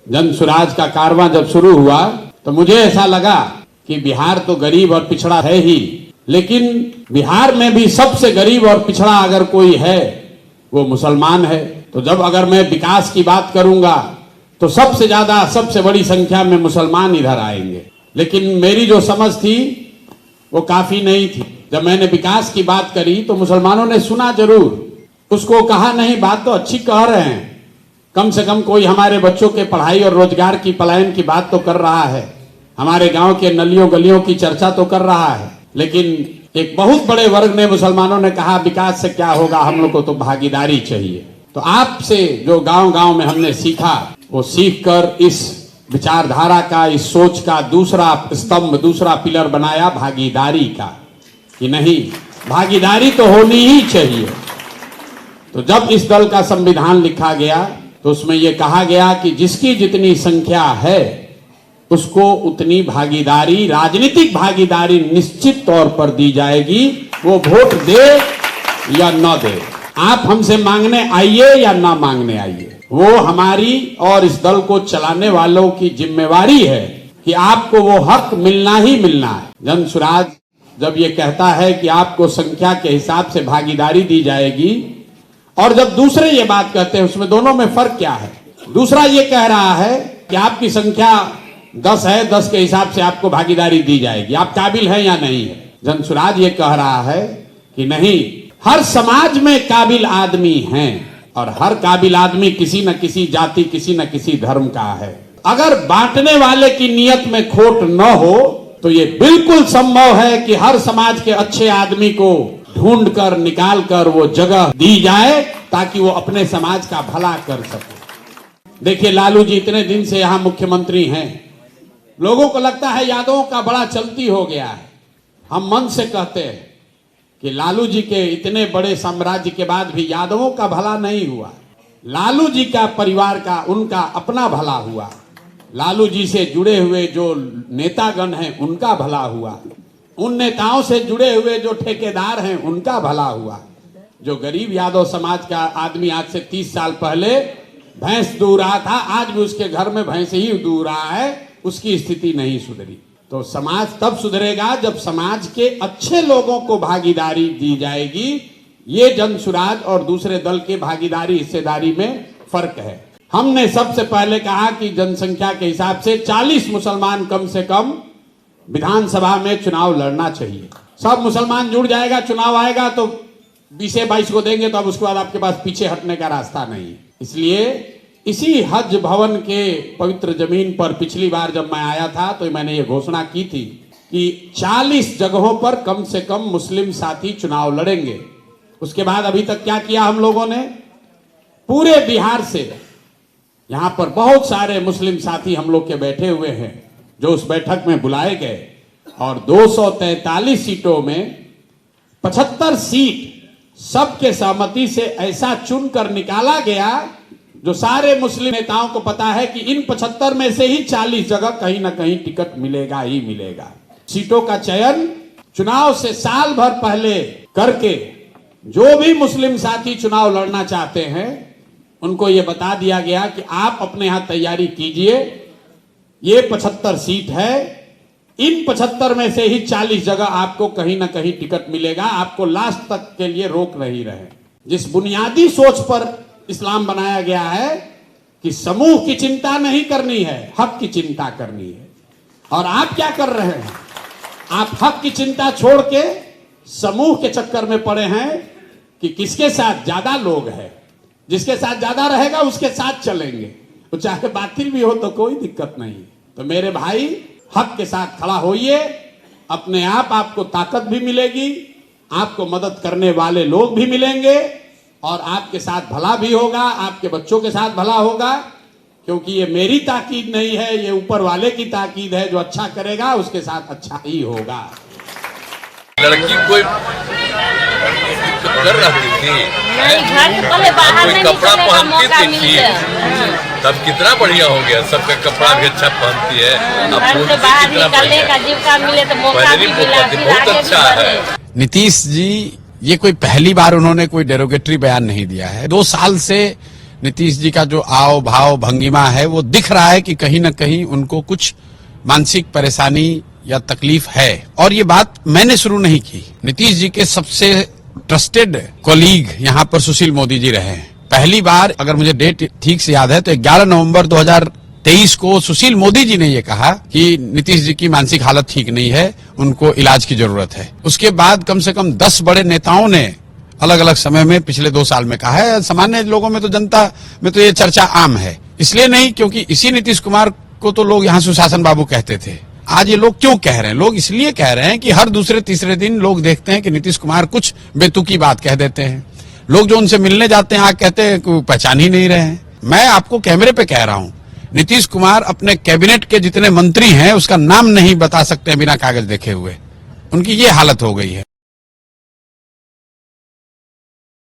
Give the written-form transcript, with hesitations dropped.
जन स्वराज का कारवां जब शुरू हुआ तो मुझे ऐसा लगा कि बिहार तो गरीब और पिछड़ा है ही, लेकिन बिहार में भी सबसे गरीब और पिछड़ा अगर कोई है वो मुसलमान है। तो जब अगर मैं विकास की बात करूंगा तो सबसे ज्यादा सबसे बड़ी संख्या में मुसलमान इधर आएंगे, लेकिन मेरी जो समझ थी वो काफी नहीं थी। जब मैंने विकास की बात करी तो मुसलमानों ने सुना जरूर, उसको कहा नहीं बात तो अच्छी कह रहे हैं, कम से कम कोई हमारे बच्चों के पढ़ाई और रोजगार की पलायन की बात तो कर रहा है, हमारे गांव के नलियों गलियों की चर्चा तो कर रहा है। लेकिन एक बहुत बड़े वर्ग ने मुसलमानों ने कहा विकास से क्या होगा, हम लोग को तो भागीदारी चाहिए। तो आपसे जो गांव गांव में हमने सीखा वो सीख कर इस विचारधारा का, इस सोच का दूसरा स्तंभ, दूसरा पिलर बनाया भागीदारी का, कि नहीं भागीदारी तो होनी ही चाहिए। तो जब इस दल का संविधान लिखा गया तो उसमें यह कहा गया कि जिसकी जितनी संख्या है उसको उतनी भागीदारी, राजनीतिक भागीदारी निश्चित तौर पर दी जाएगी, वो वोट दे या न दे। आप हमसे मांगने आइए या ना मांगने आइए, वो हमारी और इस दल को चलाने वालों की जिम्मेवारी है कि आपको वो हक मिलना ही मिलना है। जन स्वराज जब ये कहता है कि आपको संख्या के हिसाब से भागीदारी दी जाएगी, और जब दूसरे ये बात कहते हैं उसमें दोनों में फर्क क्या है? दूसरा ये कह रहा है कि आपकी संख्या 10 है, 10 के हिसाब से आपको भागीदारी दी जाएगी, आप काबिल हैं या नहीं है। जन स्वराज ये कह रहा है कि नहीं, हर समाज में काबिल आदमी हैं और हर काबिल आदमी किसी न किसी जाति, किसी न किसी धर्म का है। अगर बांटने वाले की नियत में खोट न हो तो ये बिल्कुल संभव है कि हर समाज के अच्छे आदमी को ढूंढ कर निकाल कर वो जगह दी जाए ताकि वो अपने समाज का भला कर सके। देखिए लालू जी इतने दिन से यहां मुख्यमंत्री हैं, लोगों को लगता है यादवों का बड़ा चलती हो गया है। हम मन से कहते हैं कि लालू जी के इतने बड़े साम्राज्य के बाद भी यादवों का भला नहीं हुआ, लालू जी का परिवार का, उनका अपना भला हुआ, लालू जी से जुड़े हुए जो नेतागण हैं उनका भला हुआ, उन नेताओं से जुड़े हुए जो ठेकेदार हैं उनका भला हुआ। जो गरीब यादव समाज का आदमी आज से 30 साल पहले भैंस दूह रहा था, आज भी उसके घर में भैंस ही दूह रहा है, उसकी स्थिति नहीं सुधरी। तो समाज तब सुधरेगा जब समाज के अच्छे लोगों को भागीदारी दी जाएगी। ये जन स्वराज और दूसरे दल के भागीदारी हिस्सेदारी में फर्क है। हमने सबसे पहले कहा कि जनसंख्या के हिसाब से 40 मुसलमान कम से कम विधानसभा में चुनाव लड़ना चाहिए। सब मुसलमान जुड़ जाएगा, चुनाव आएगा तो 20-22 को देंगे, तो अब उसके बाद आपके पास पीछे हटने का रास्ता नहीं है। इसलिए इसी हज भवन के पवित्र जमीन पर पिछली बार जब मैं आया था तो मैंने ये घोषणा की थी कि 40 जगहों पर कम से कम मुस्लिम साथी चुनाव लड़ेंगे। उसके बाद अभी तक क्या किया हम लोगों ने, पूरे बिहार से यहां पर बहुत सारे मुस्लिम साथी हम लोग के बैठे हुए हैं जो उस बैठक में बुलाए गए, और 243 सीटों में 75 सीट सबके सहमति से ऐसा चुनकर निकाला गया जो सारे मुस्लिम नेताओं को पता है कि इन 75 में से ही 40 जगह कहीं ना कहीं टिकट मिलेगा ही मिलेगा। सीटों का चयन चुनाव से साल भर पहले करके जो भी मुस्लिम साथी चुनाव लड़ना चाहते हैं उनको यह बता दिया गया कि आप अपने यहां तैयारी कीजिए, ये 75 सीट है, इन 75 में से ही 40 जगह आपको कहीं ना कहीं टिकट मिलेगा, आपको लास्ट तक के लिए रोक नहीं रहे। जिस बुनियादी सोच पर इस्लाम बनाया गया है कि समूह की चिंता नहीं करनी है, हक की चिंता करनी है। और आप क्या कर रहे हैं, आप हक की चिंता छोड़ के समूह के चक्कर में पड़े हैं कि किसके साथ ज्यादा लोग हैं, जिसके साथ ज्यादा रहेगा उसके साथ चलेंगे, तो चाहे बातिल भी हो तो कोई दिक्कत नहीं। तो मेरे भाई हक के साथ खड़ा होइए, अपने आप आपको ताकत भी मिलेगी, आपको मदद करने वाले लोग भी मिलेंगे और आपके साथ भला भी होगा, आपके बच्चों के साथ भला होगा। क्योंकि ये मेरी ताकीद नहीं है, ये ऊपर वाले की ताकीद है, जो अच्छा करेगा उसके साथ अच्छा ही होगा। लड़की कोई कर रही थी, कोई कपड़ा पहनती थी, तब कितना बढ़िया हो गया, सबका कपड़ा भी अच्छा पहनती है, अब बाहर निकलने का जीविका मिले तो मौका भी मिला, बहुत अच्छा है। नीतीश जी ये कोई पहली बार उन्होंने कोई डेरोगेटरी बयान नहीं दिया है। 2 साल से नीतीश जी का जो आओ भाव भंगिमा है वो दिख रहा है कि कहीं न कहीं उनको कुछ मानसिक परेशानी या तकलीफ है। और ये बात मैंने शुरू नहीं की, नीतीश जी के सबसे ट्रस्टेड कॉलीग यहाँ पर सुशील मोदी जी रहे हैं। पहली बार, अगर मुझे डेट ठीक से याद है, तो 11 नवंबर 2023 को सुशील मोदी जी ने ये कहा कि नीतीश जी की मानसिक हालत ठीक नहीं है, उनको इलाज की जरूरत है। उसके बाद कम से कम 10 बड़े नेताओं ने अलग अलग समय में पिछले 2 साल में कहा है। सामान्य लोगों में तो, जनता में तो ये चर्चा आम है। इसलिए नहीं क्योंकि इसी नीतीश कुमार को तो लोग यहाँ सुशासन बाबू कहते थे। आज ये लोग क्यों कह रहे हैं? लोग इसलिए कह रहे हैं कि हर दूसरे तीसरे दिन लोग देखते हैं कि नीतीश कुमार कुछ बेतुकी बात कह देते हैं। लोग जो उनसे मिलने जाते हैं आगे कहते हैं कि पहचान ही नहीं रहे हैं। मैं आपको कैमरे पे कह रहा हूं, नीतीश कुमार अपने कैबिनेट के जितने मंत्री हैं उसका नाम नहीं बता सकते बिना कागज देखे हुए। उनकी ये हालत हो गई है।